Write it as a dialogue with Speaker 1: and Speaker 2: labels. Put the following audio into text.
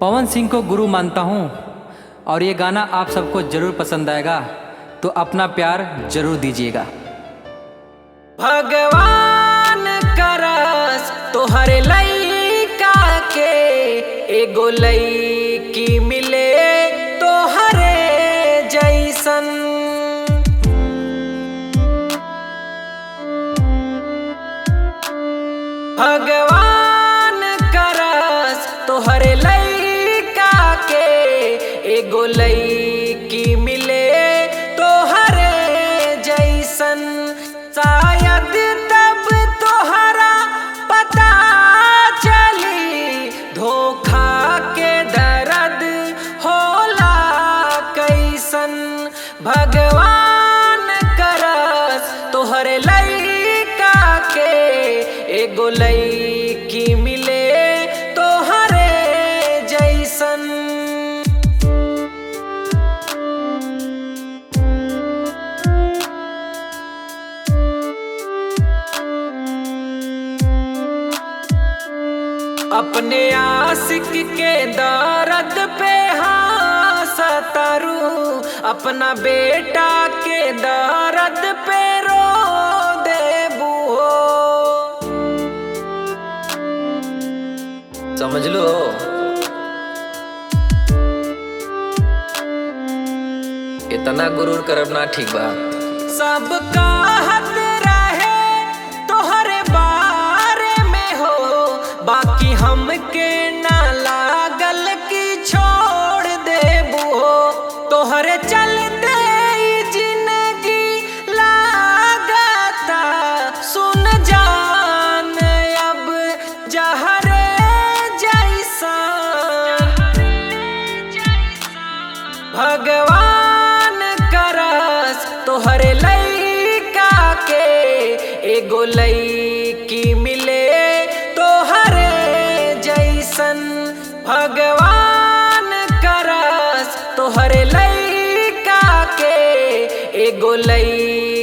Speaker 1: पवन सिंह को गुरु मानता हूँ और ये गाना आप सबको ज़रूर पसंद आएगा, तो अपना प्यार ज़रूर दीजिएगा।
Speaker 2: भगवान करस तोहरे लइका के एगो लइकी मिले तोहरे जैसन। भगवान करस तोहरे लइका के एगो लइकी मिले तोहरे जैसन। शायद तब तोहरा पता चली धोखा के दर्द होला कैसन। भगवान करस तोहरे लइका के एगो लइकी मिले तोहरे जैसन। अपने आशिक के दर्द पे हंसतारू, अपना बेटा के दर्द पे रो देबू हो। समझ लो इतना गुरूर करब ना ठीक बा। सब कहत रहे तोहरे बारे में हो, बाकी हमके ना लागल कि छोड़ देबू हो। तोहरे चलते ही जिंदगी लागता सुन जान अब जहरे जैसा। भगवान करस तोहरे लइका के एगो लइकी मिले तोहरे जैसन। भगवान करस तोहरे लइका के एगो लइकी